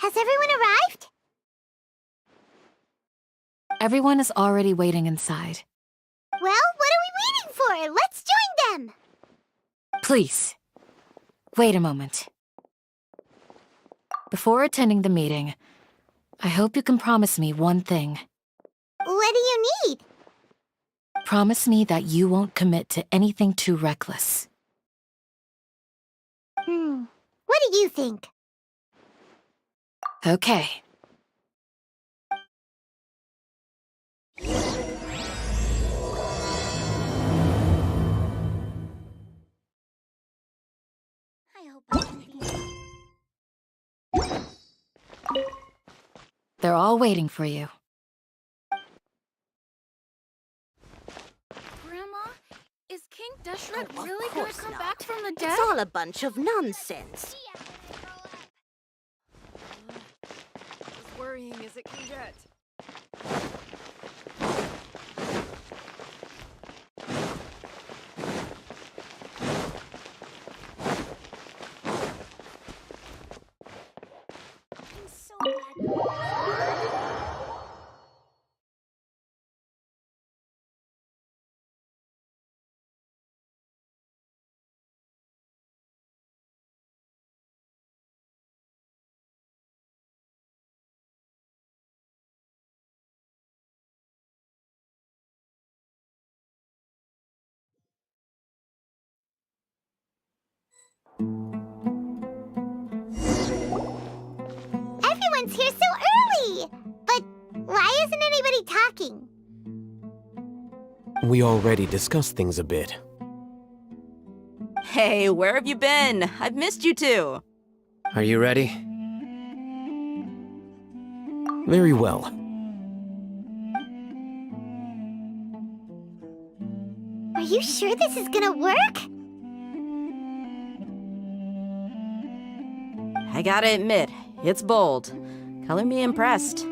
Has everyone arrived? Everyone is already waiting inside. Well, what are we waiting for? Let's join them! Please, wait a moment. Before attending the meeting, I hope you can promise me one thing. What do you need? Promise me that you won't commit to anything too reckless. What do you think? Okay. I hope I can be... They're all waiting for you. Grandma, is King Deshret really gonna come back from the dead? It's all a bunch of nonsense. As worrying as it can get. I'm so glad. Everyone's here so early! But why isn't anybody talking? We already discussed things a bit. Hey, where have you been? I've missed you too. Are you ready? Very well. Are you sure this is gonna work? I gotta admit, it's bold. Color me impressed.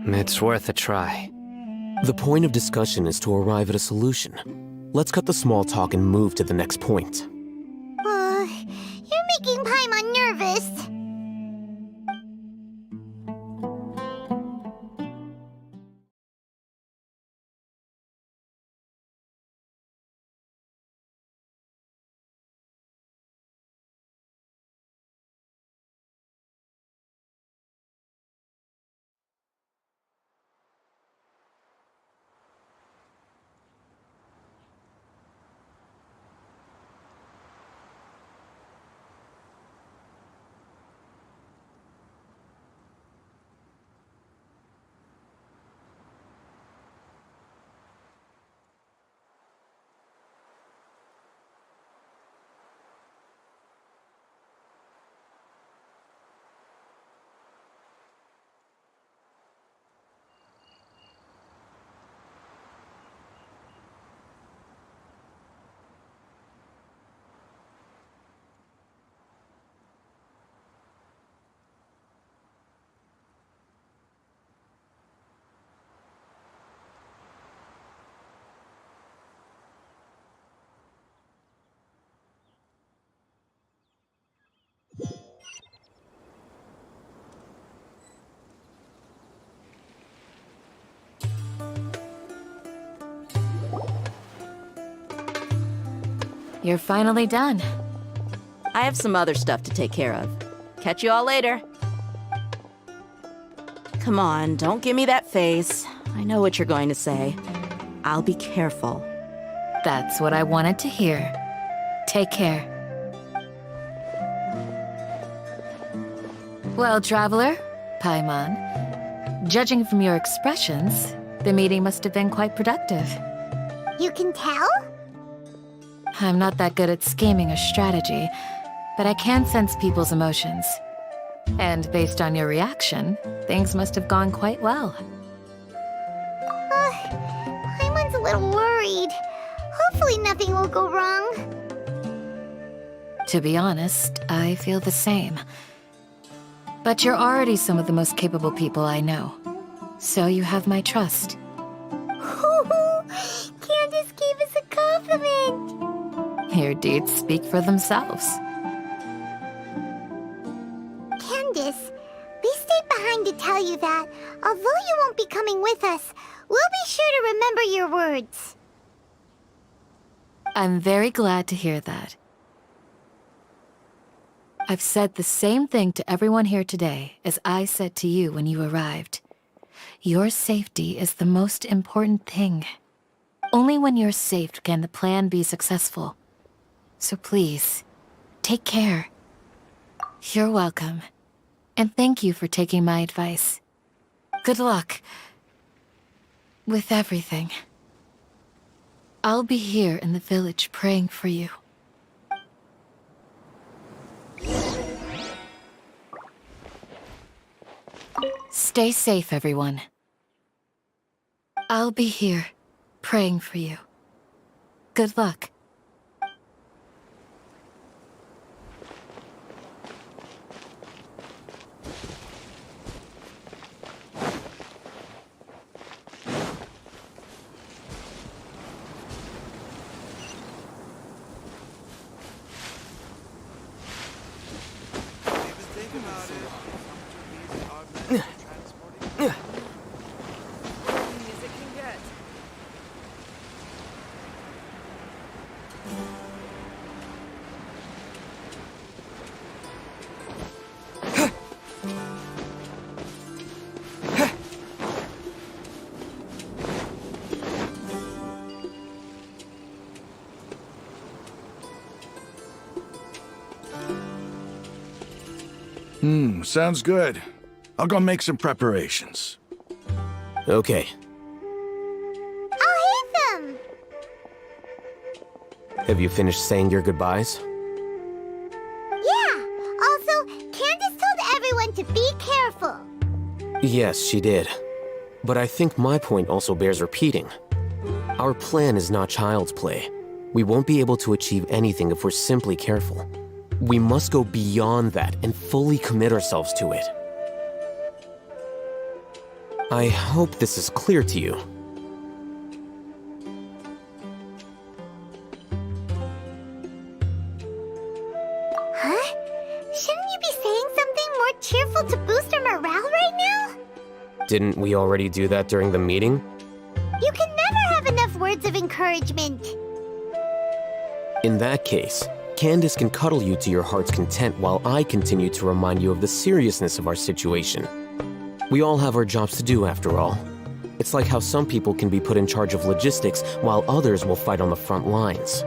It's worth a try. The point of discussion is to arrive at a solution. Let's cut the small talk and move to the next point. You're making Paimon nervous. You're finally done. I have some other stuff to take care of. Catch you all later. Come on, don't give me that face. I know what you're going to say. I'll be careful. That's what I wanted to hear. Take care. Well, traveler, Paimon, judging from your expressions, the meeting must have been quite productive. You can tell? I'm not that good at scheming or strategy, but I can sense people's emotions. And based on your reaction, things must have gone quite well. Paimon's a little worried. Hopefully nothing will go wrong. To be honest, I feel the same. But you're already some of the most capable people I know. So you have my trust. Candace gave us a compliment! Your deeds speak for themselves. tell you that, although you won't be coming with us, we'll be sure to remember your words. I'm very glad to hear that. I've said the same thing to everyone here today as I said to you when you arrived. Your safety is the most important thing. Only when you're safe can the plan be successful. So please, take care. You're welcome. And thank you for taking my advice. Good luck with everything. I'll be here in the village praying for you. Stay safe, everyone. I'll be here, praying for you. Good luck. Sounds good. I'll go make some preparations. Okay. I'll hit them! Have you finished saying your goodbyes? Yeah, also, Candace told everyone to be careful. Yes, she did. But I think my point also bears repeating. Our plan is not child's play. We won't be able to achieve anything if we're simply careful. We must go beyond that and fully commit ourselves to it. I hope this is clear to you. Huh? Shouldn't you be saying something more cheerful to boost our morale right now? Didn't we already do that during the meeting? You can never have enough words of encouragement. In that case, Candace can cuddle you to your heart's content while I continue to remind you of the seriousness of our situation. We all have our jobs to do after all. It's like how some people can be put in charge of logistics while others will fight on the front lines.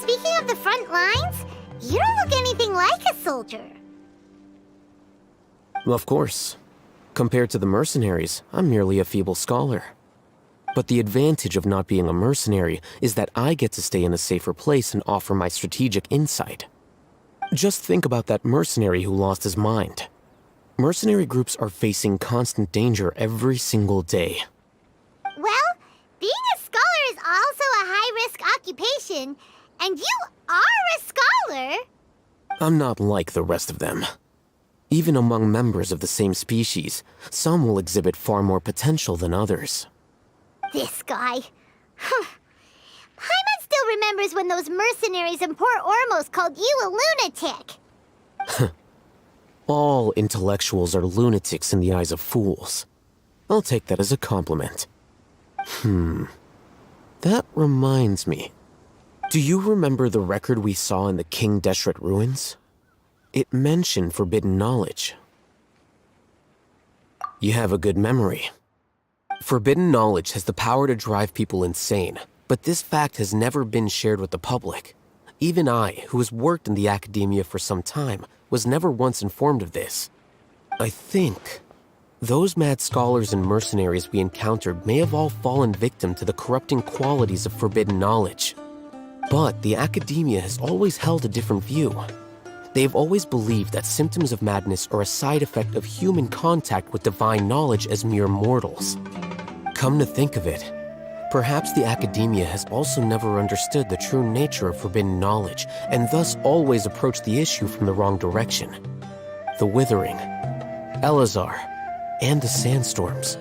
Speaking of the front lines, you don't look anything like a soldier. Of course. Compared to the mercenaries, I'm merely a feeble scholar. But the advantage of not being a mercenary is that I get to stay in a safer place and offer my strategic insight. Just think about that mercenary who lost his mind. Mercenary groups are facing constant danger every single day. Well, being a scholar is also a high-risk occupation, and you are a scholar. I'm not like the rest of them. Even among members of the same species, some will exhibit far more potential than others. This guy. Paimon still remembers when those mercenaries in Port Ormos called you a lunatic. All intellectuals are lunatics in the eyes of fools. I'll take that as a compliment. That reminds me. Do you remember the record we saw in the King Deshret ruins? It mentioned forbidden knowledge. You have a good memory. Forbidden knowledge has the power to drive people insane, but this fact has never been shared with the public. Even I, who has worked in the academia for some time, was never once informed of this. I think those mad scholars and mercenaries we encountered may have all fallen victim to the corrupting qualities of forbidden knowledge. But the academia has always held a different view. They have always believed that symptoms of madness are a side effect of human contact with divine knowledge as mere mortals. Come to think of it, perhaps the academia has also never understood the true nature of forbidden knowledge, and thus always approached the issue from the wrong direction. The Withering, Elazar, and the Sandstorms.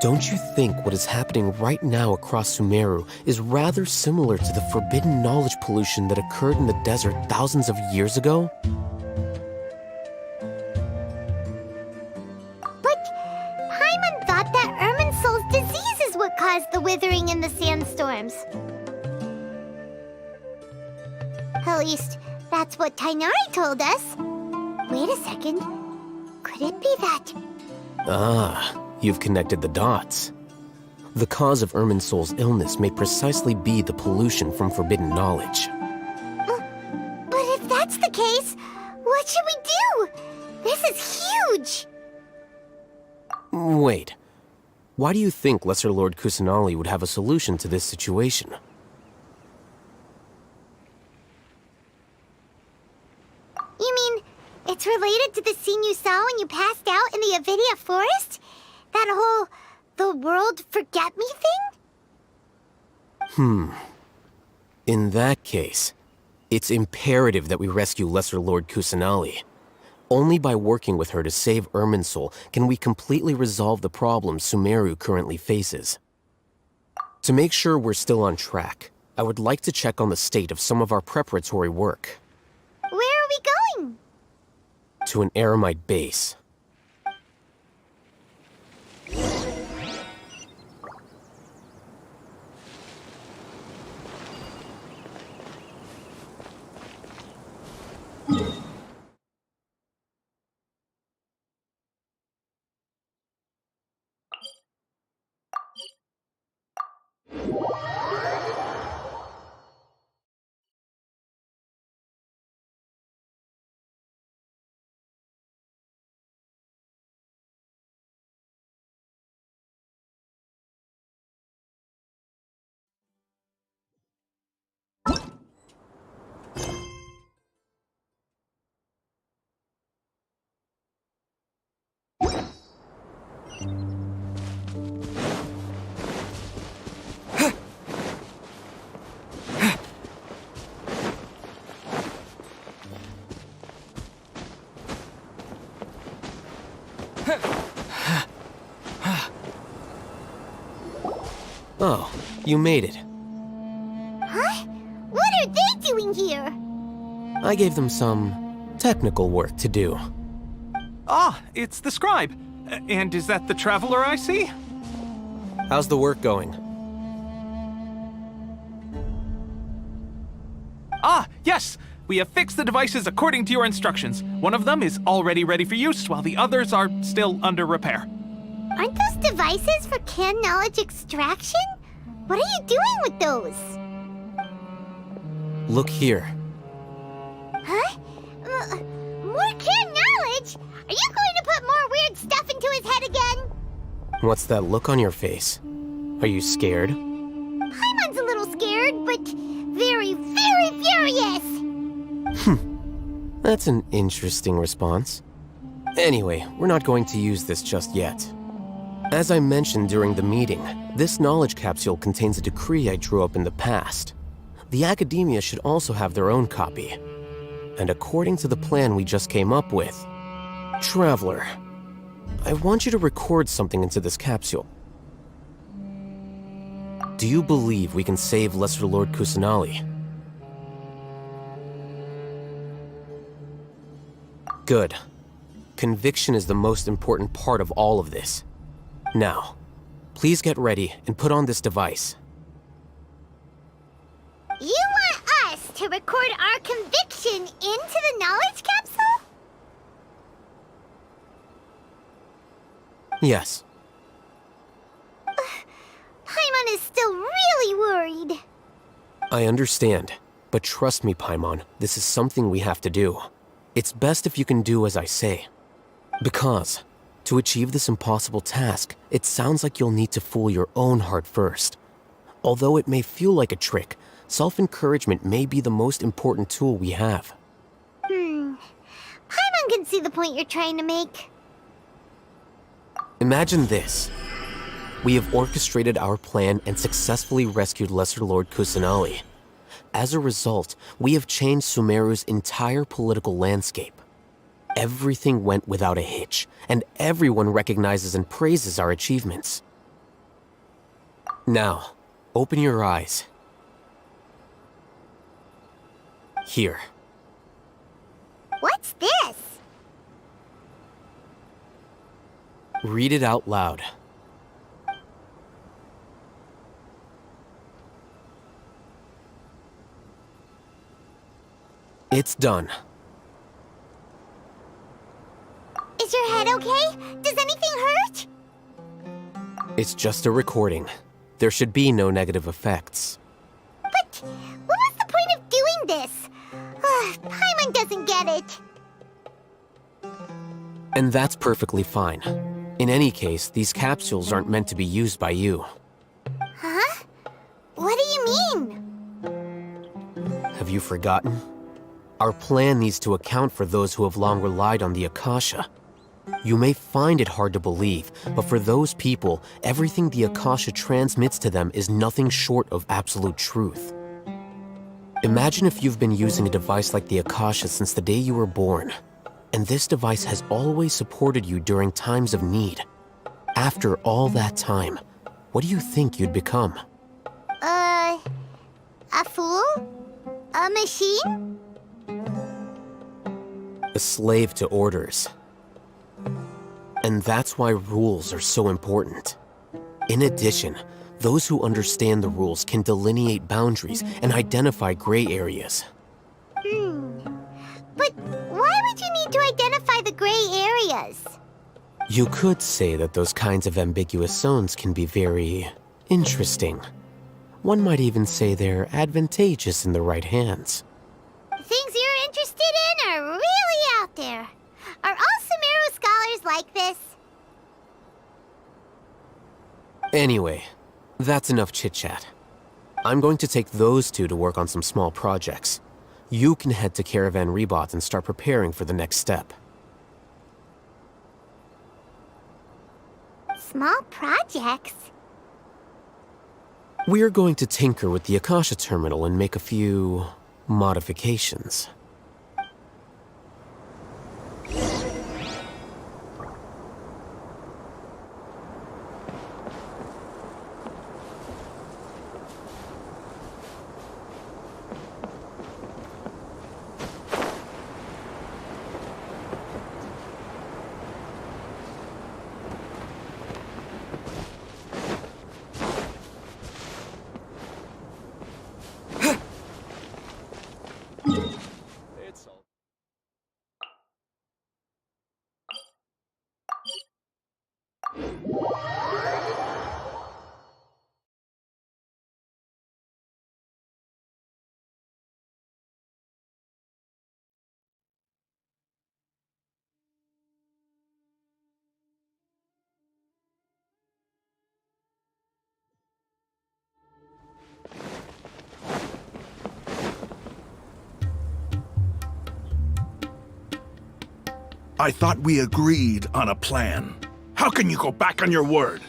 Don't you think what is happening right now across Sumeru is rather similar to the forbidden knowledge pollution that occurred in the desert thousands of years ago? sometimes. At least, that's what Tainari told us. Wait a second. Could it be that... Ah, you've connected the dots. The cause of Irminsol's illness may precisely be the pollution from forbidden knowledge. But if that's the case, what should we do? This is huge! Wait. Why do you think Lesser Lord Kusanali would have a solution to this situation? You mean, it's related to the scene you saw when you passed out in the Avidia forest? That whole, the world forget me thing? In that case, it's imperative that we rescue Lesser Lord Kusanali. Only by working with her to save Irminsol can we completely resolve the problems Sumeru currently faces. To make sure we're still on track, I would like to check on the state of some of our preparatory work. Where are we going? To an Eremite base. Oh, you made it. Huh? What are they doing here? I gave them some technical work to do. Ah, it's the scribe. And is that the traveler I see? How's the work going? Ah, yes! We have fixed the devices according to your instructions. One of them is already ready for use, while the others are still under repair. Aren't those devices for can knowledge extraction? What are you doing with those? Look here. Huh? More can knowledge? Are you going to put more weird stuff into his head again? What's that look on your face? Are you scared? Paimon's a little scared, but very, very furious! That's an interesting response. Anyway, we're not going to use this just yet. As I mentioned during the meeting, this knowledge capsule contains a decree I drew up in the past. The academia should also have their own copy. And according to the plan we just came up with, Traveler, I want you to record something into this capsule. Do you believe we can save Lesser Lord Kusanali? Good. Conviction is the most important part of all of this. Now, please get ready and put on this device. You want us to record our conviction into the knowledge capsule? Yes. Paimon is still really worried. I understand, but trust me, Paimon, this is something we have to do. It's best if you can do as I say. Because, to achieve this impossible task, it sounds like you'll need to fool your own heart first. Although it may feel like a trick, self-encouragement may be the most important tool we have. Paimon can see the point you're trying to make. Imagine this. We have orchestrated our plan and successfully rescued Lesser Lord Kusanali. As a result, we have changed Sumeru's entire political landscape. Everything went without a hitch, and everyone recognizes and praises our achievements. Now, open your eyes. Here. What's this? Read it out loud. It's done. Is your head okay? Does anything hurt? It's just a recording. There should be no negative effects. But what was the point of doing this? Paimon doesn't get it. And that's perfectly fine. In any case, these capsules aren't meant to be used by you. Huh? What do you mean? Have you forgotten? Our plan needs to account for those who have long relied on the Akasha. You may find it hard to believe, but for those people, everything the Akasha transmits to them is nothing short of absolute truth. Imagine if you've been using a device like the Akasha since the day you were born, and this device has always supported you during times of need. After all that time, what do you think you'd become? A fool? A machine? A slave to orders. And that's why rules are so important. In addition, those who understand the rules can delineate boundaries and identify gray areas. But why would you need to identify the gray areas? You could say that those kinds of ambiguous zones can be very interesting. One might even say they're advantageous in the right hands. The things you're interested in are really out there. Are all Sumeru scholars like this? Anyway, that's enough chit-chat. I'm going to take those two to work on some small projects. You can head to Caravan Rebot and start preparing for the next step. Small projects? We're going to tinker with the Akasha terminal and make a few modifications. I thought we agreed on a plan. How can you go back on your word?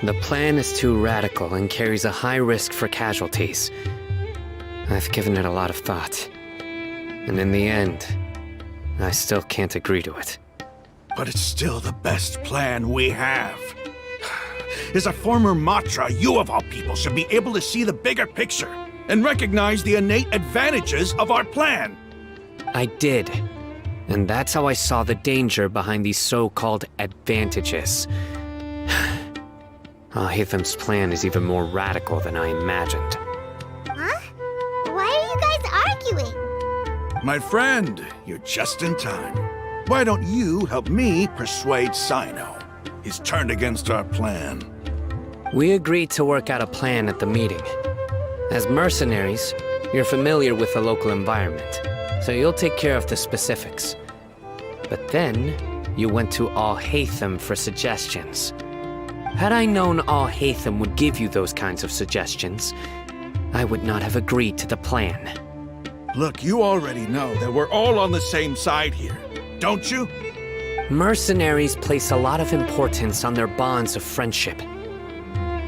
The plan is too radical and carries a high risk for casualties. I've given it a lot of thought. And in the end, I still can't agree to it. But it's still the best plan we have. As a former Matra, you of all people should be able to see the bigger picture and recognize the innate advantages of our plan. I did. And that's how I saw the danger behind these so-called advantages. Hitham's plan is even more radical than I imagined. Huh? Why are you guys arguing? My friend, you're just in time. Why don't you help me persuade Sino? He's turned against our plan. We agreed to work out a plan at the meeting. As mercenaries, you're familiar with the local environment, so you'll take care of the specifics. But then, you went to Al-Haytham for suggestions. Had I known Al-Haytham would give you those kinds of suggestions, I would not have agreed to the plan. Look, you already know that we're all on the same side here, don't you? Mercenaries place a lot of importance on their bonds of friendship,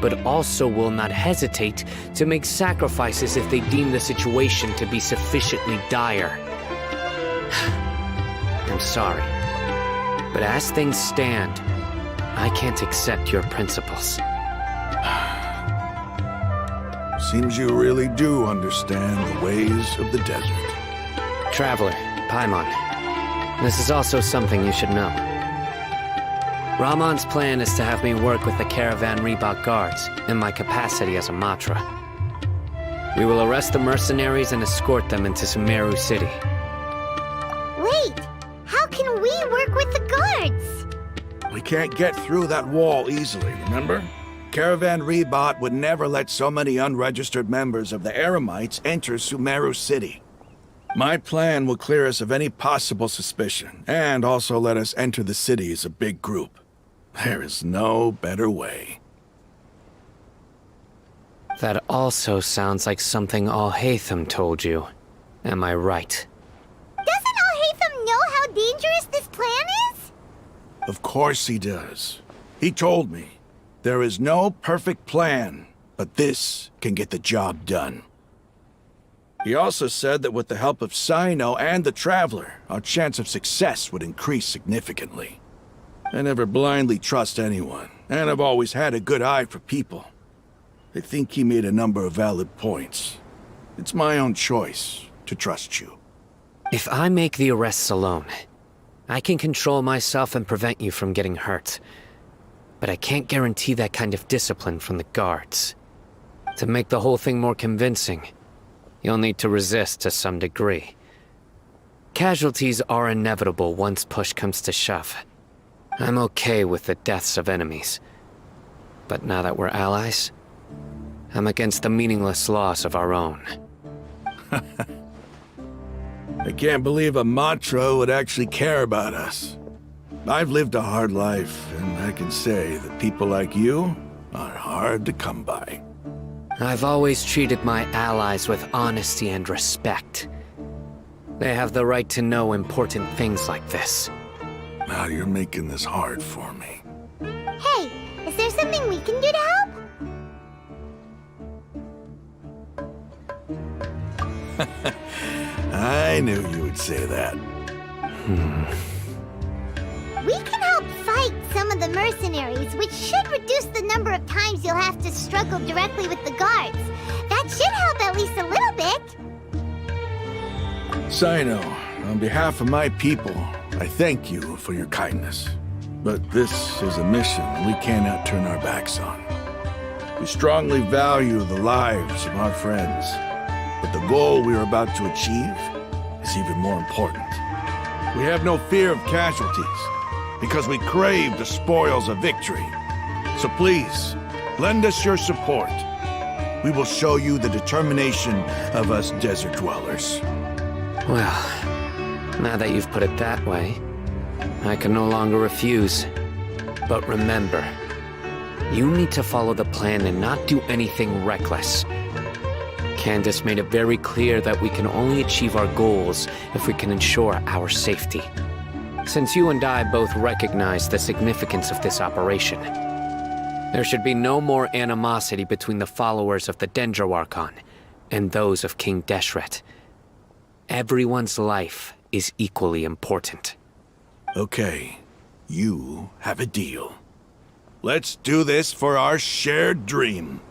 but also will not hesitate to make sacrifices if they deem the situation to be sufficiently dire. I'm sorry, but as things stand, I can't accept your principles. Seems you really do understand the ways of the desert. Traveler, Paimon, this is also something you should know. Ramon's plan is to have me work with the Caravan Rebot guards in my capacity as a Matra. We will arrest the mercenaries and escort them into Sumeru City. Wait, how can we work with the guards? We can't get through that wall easily, remember? Caravan Rebot would never let so many unregistered members of the Eremites enter Sumeru City. My plan will clear us of any possible suspicion, and also let us enter the city as a big group. There is no better way. That also sounds like something Al-Haytham told you. Am I right? Doesn't Al-Haytham know how dangerous this plan is? Of course he does. He told me, there is no perfect plan, but this can get the job done. He also said that with the help of Sino and the Traveler, our chance of success would increase significantly. I never blindly trust anyone, and I've always had a good eye for people. I think he made a number of valid points. It's my own choice to trust you. If I make the arrests alone, I can control myself and prevent you from getting hurt. But I can't guarantee that kind of discipline from the guards. To make the whole thing more convincing, you'll need to resist to some degree. Casualties are inevitable once push comes to shove. I'm okay with the deaths of enemies. But now that we're allies, I'm against the meaningless loss of our own. I can't believe a Matra would actually care about us. I've lived a hard life, and I can say that people like you are hard to come by. I've always treated my allies with honesty and respect. They have the right to know important things like this. Now you're making this hard for me. Hey, is there something we can do to help? I knew you would say that. We can help fight some of the mercenaries, which should reduce the number of times you'll have to struggle directly with the guards. That should help at least a little bit. Sino, on behalf of my people, I thank you for your kindness. But this is a mission we cannot turn our backs on. We strongly value the lives of our friends, but the goal we are about to achieve is even more important. We have no fear of casualties, because we crave the spoils of victory. So please, lend us your support. We will show you the determination of us desert dwellers. Well, now that you've put it that way, I can no longer refuse. But remember, you need to follow the plan and not do anything reckless. Candace made it very clear that we can only achieve our goals if we can ensure our safety. Since you and I both recognize the significance of this operation, there should be no more animosity between the followers of the Dendro Archon and those of King Deshret. Everyone's life is equally important. Okay, you have a deal. Let's do this for our shared dream.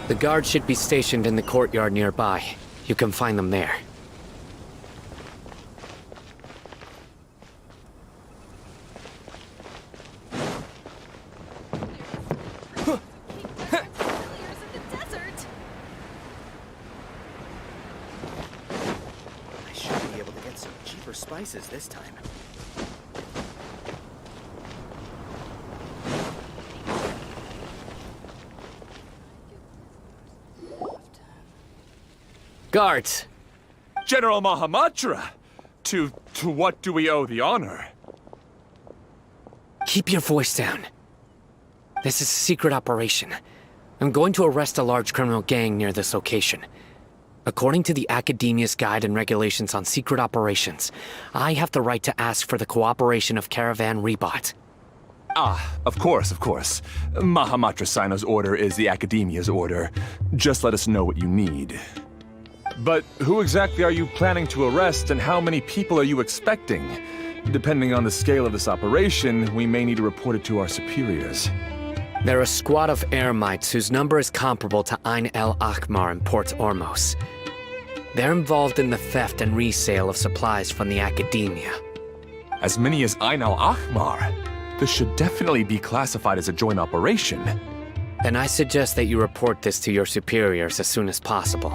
The guards should be stationed in the courtyard nearby. You can find them there. I should be able to get some cheaper spices this time. Guards! General Mahamatra! To what do we owe the honor? Keep your voice down. This is a secret operation. I'm going to arrest a large criminal gang near this location. According to the Academia's Guide and Regulations on Secret Operations, I have the right to ask for the cooperation of Caravan Rebot. Ah, of course, of course. Mahamatra Sino's order is the Academia's order. Just let us know what you need. But who exactly are you planning to arrest, and how many people are you expecting? Depending on the scale of this operation, we may need to report it to our superiors. They're a squad of Eremites whose number is comparable to Ain el Akhmar in Port Ormos. They're involved in the theft and resale of supplies from the Academia. As many as Ain al Akhmar? This should definitely be classified as a joint operation. And I suggest that you report this to your superiors as soon as possible,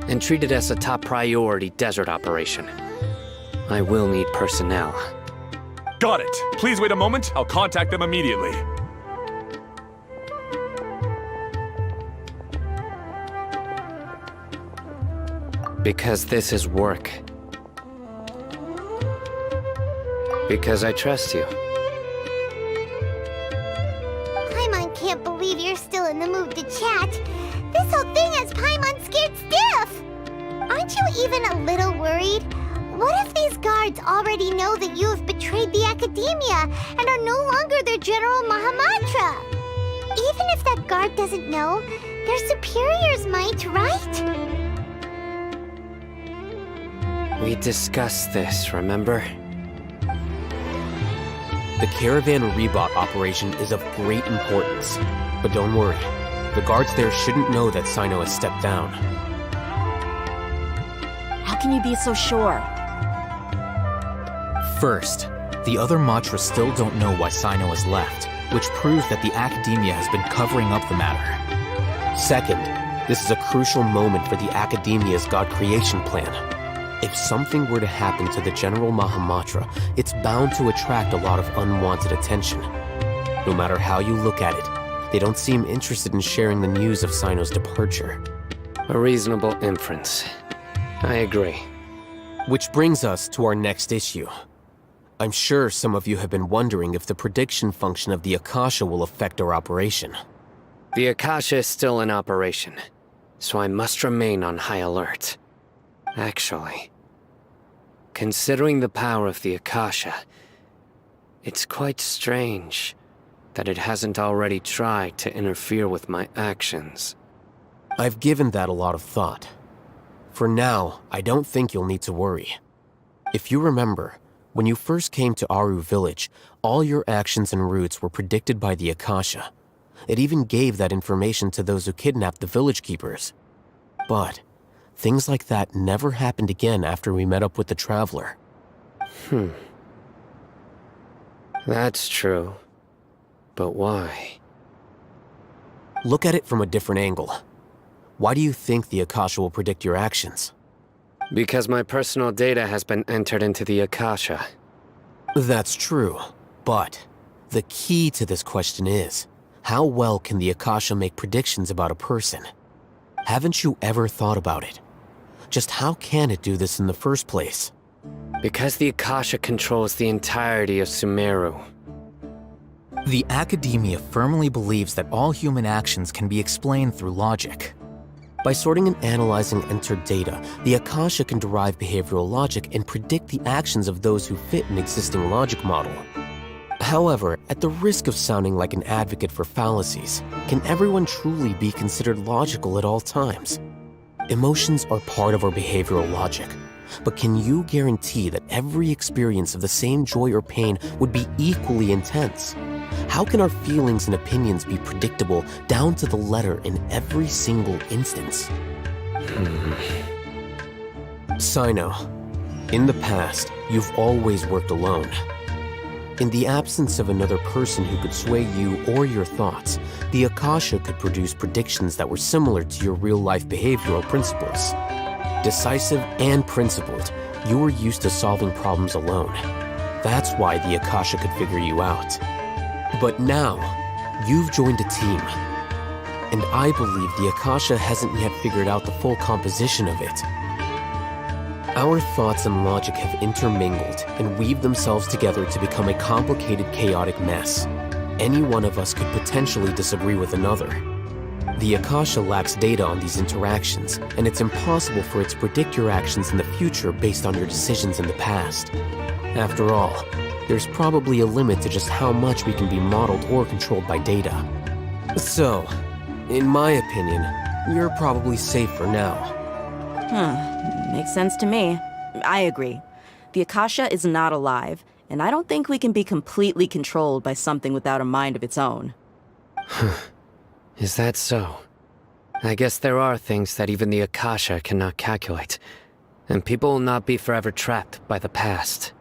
and treat it as a top priority desert operation. I will need personnel. Got it. Please wait a moment. I'll contact them immediately. Because this is work. Because I trust you. Paimon can't believe you're still in the mood to chat. This whole thing has Paimon scared stiff. Aren't you even a little worried? What if these guards already know that you have betrayed the Academia and are no longer their General Mahamatra? Even if that guard doesn't know, their superiors might, right? We discussed this, remember? The Caravan Rebot operation is of great importance. But don't worry, the guards there shouldn't know that Sino has stepped down. How can you be so sure? First, the other Matras still don't know why Sino has left, which proves that the Academia has been covering up the matter. Second, this is a crucial moment for the Academia's God creation plan. If something were to happen to the General Mahamatra, it's bound to attract a lot of unwanted attention. No matter how you look at it, they don't seem interested in sharing the news of Sino's departure. A reasonable inference. I agree. Which brings us to our next issue. I'm sure some of you have been wondering if the prediction function of the Akasha will affect our operation. The Akasha is still in operation, so I must remain on high alert. Actually, considering the power of the Akasha, it's quite strange that it hasn't already tried to interfere with my actions. I've given that a lot of thought. For now, I don't think you'll need to worry. If you remember, when you first came to Aru Village, all your actions and routes were predicted by the Akasha. It even gave that information to those who kidnapped the village keepers. But things like that never happened again after we met up with the Traveler. That's true. But why? Look at it from a different angle. Why do you think the Akasha will predict your actions? Because my personal data has been entered into the Akasha. That's true, but the key to this question is, how well can the Akasha make predictions about a person? Haven't you ever thought about it? Just how can it do this in the first place? Because the Akasha controls the entirety of Sumeru. The Academia firmly believes that all human actions can be explained through logic. By sorting and analyzing entered data, the Akasha can derive behavioral logic and predict the actions of those who fit an existing logic model. However, at the risk of sounding like an advocate for fallacies, can everyone truly be considered logical at all times? Emotions are part of our behavioral logic, but can you guarantee that every experience of the same joy or pain would be equally intense? How can our feelings and opinions be predictable down to the letter in every single instance? Sino, in the past, you've always worked alone. In the absence of another person who could sway you or your thoughts, the Akasha could produce predictions that were similar to your real-life behavioral principles. Decisive and principled, you were used to solving problems alone. That's why the Akasha could figure you out. But now, you've joined a team. And I believe the Akasha hasn't yet figured out the full composition of it. Our thoughts and logic have intermingled and weaved themselves together to become a complicated, chaotic mess. Any one of us could potentially disagree with another. The Akasha lacks data on these interactions, and it's impossible for it to predict your actions in the future based on your decisions in the past. After all, there's probably a limit to just how much we can be modeled or controlled by data. So, in my opinion, you're probably safe for now. Makes sense to me. I agree. The Akasha is not alive, and I don't think we can be completely controlled by something without a mind of its own. Is that so? I guess there are things that even the Akasha cannot calculate, and people will not be forever trapped by the past.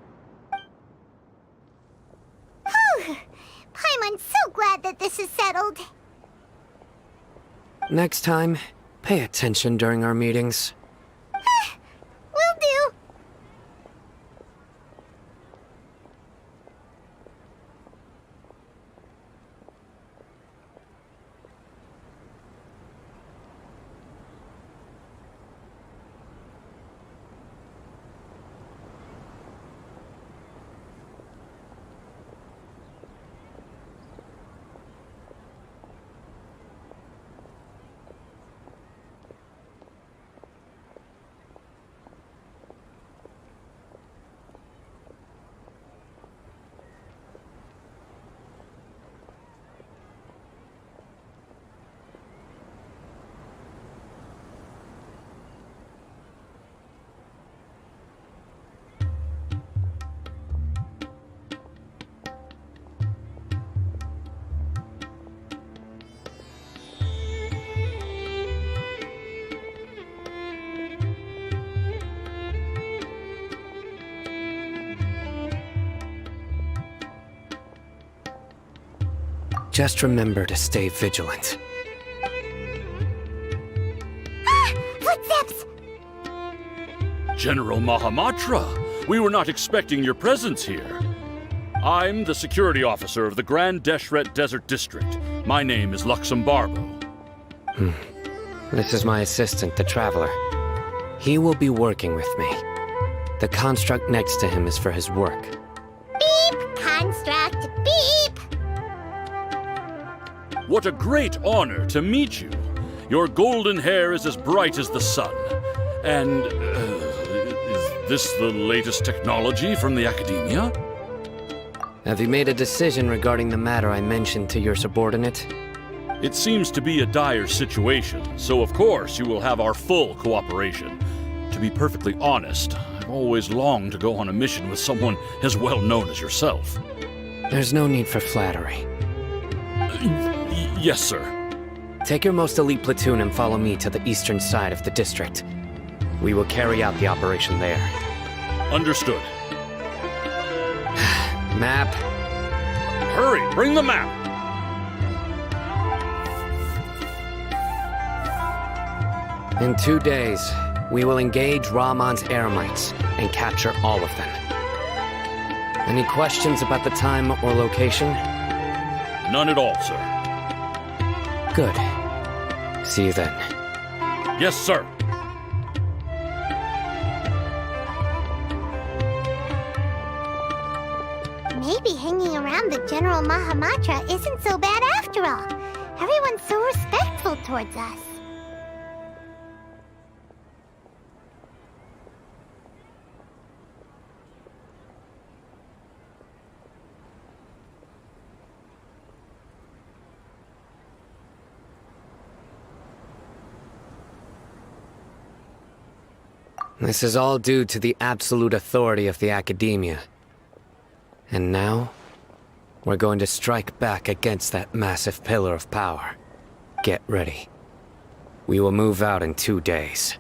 Paimon's so glad that this is settled. Next time, pay attention during our meetings. Will do. Just remember to stay vigilant. Footsteps! General Mahamatra, we were not expecting your presence here. I'm the security officer of the Grand Deshret Desert District. My name is Luxembarbo. This is my assistant, the Traveler. He will be working with me. The construct next to him is for his work. Beep! Construct, beep! What a great honor to meet you. Your golden hair is as bright as the sun. And, is this the latest technology from the Academia? Have you made a decision regarding the matter I mentioned to your subordinate? It seems to be a dire situation, so of course you will have our full cooperation. To be perfectly honest, I've always longed to go on a mission with someone as well known as yourself. There's no need for flattery. Yes, sir. Take your most elite platoon and follow me to the eastern side of the district. We will carry out the operation there. Understood. Map. Hurry, bring the map! In 2 days, we will engage Rahman's Eremites and capture all of them. Any questions about the time or location? None at all, sir. Good. See you then. Yes, sir. Maybe hanging around the General Mahamatra isn't so bad after all. Everyone's so respectful towards us. This is all due to the absolute authority of the Academia. And now, we're going to strike back against that massive pillar of power. Get ready. We will move out in 2 days.